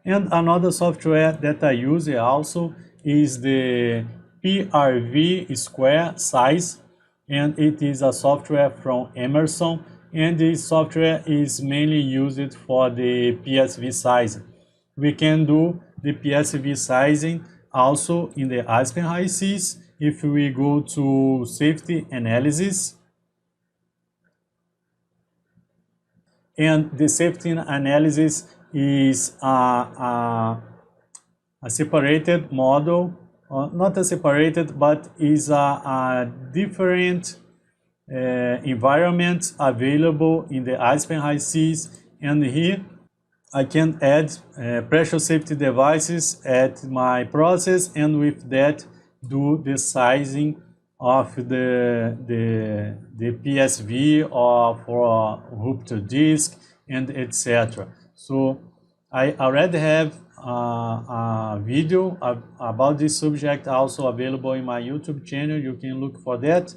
And another software that I use also is the PRV Square Size, and it is a software from Emerson, and this software is mainly used for the PSV sizing. We can do the PSV sizing also in the Aspen High Seas. If we go to safety analysis, and the safety analysis is a separated model, not a separated, but is a different environment available in the Aspen High Seas. And here I can add pressure safety devices at my process, and with that do the sizing of the PSV or for rupture disk and etc. So I already have a video about this subject also available in my YouTube channel. You can look for that.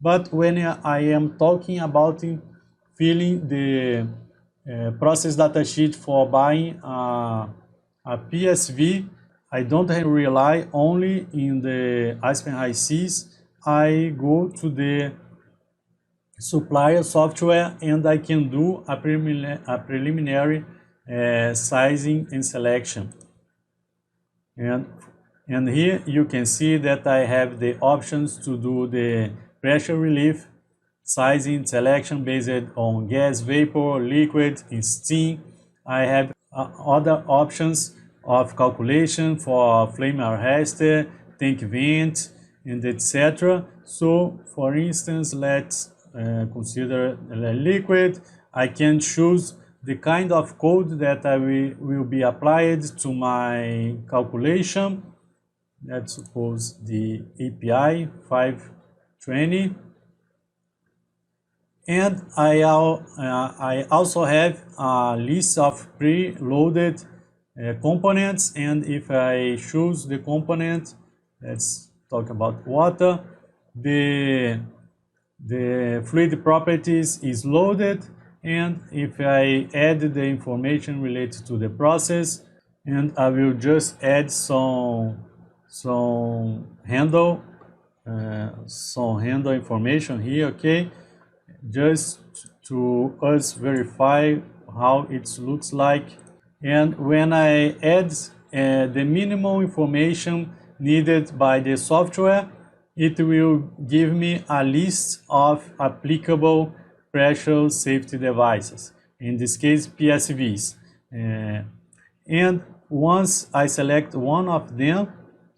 But when I am talking about filling the process data sheet for buying a PSV, I don't rely only in the Aspen High Seas. I go to the supplier software and I can do a preliminary sizing and selection. And here you can see that I have the options to do the pressure relief sizing selection based on gas, vapor, liquid, and steam. I have other options of calculation for flame arrestor, tank vent, and etc. So for instance, let's consider liquid. I can choose the kind of code that I will be applied to my calculation. Let's suppose the API 520. And I also have a list of pre-loaded components, and if I choose the component, let's talk about water, the fluid properties is loaded, and if I add the information related to the process, and I will just add some handle information here, okay, just to us verify how it looks like. And when I add the minimal information needed by the software, it will give me a list of applicable pressure safety devices, in this case PSVs. And once I select one of them,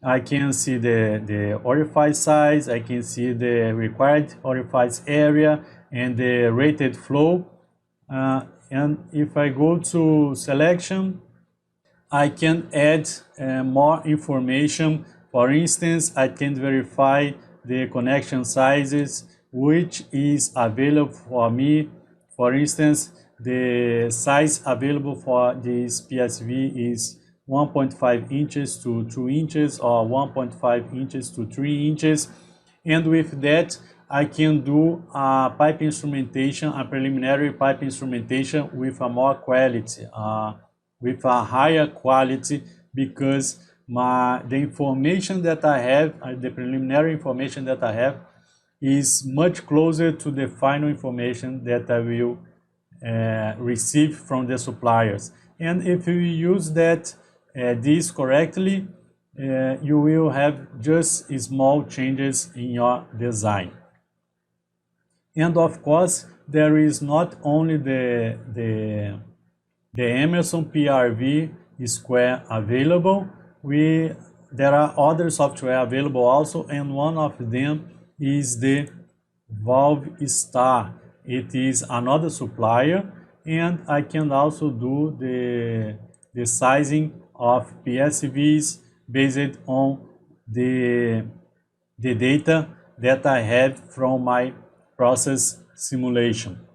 I can see the orifice size, I can see the required orifice area and the rated flow. And if I go to selection, I can add more information. For instance, I can verify the connection sizes, which is available for me. For instance, the size available for this PSV is 1.5 inches to 2 inches or 1.5 inches to 3 inches. And with that, I can do a pipe instrumentation, a preliminary pipe instrumentation with a more quality, with a higher quality, because the information that I have, the preliminary information that I have, is much closer to the final information that I will receive from the suppliers. And if you use this correctly, you will have just small changes in your design. And of course, there is not only the Emerson PRV Square available. There are other software available also, and one of them is the Valve Star. It is another supplier, and I can also do the sizing of PSVs based on the data that I have from my process simulation.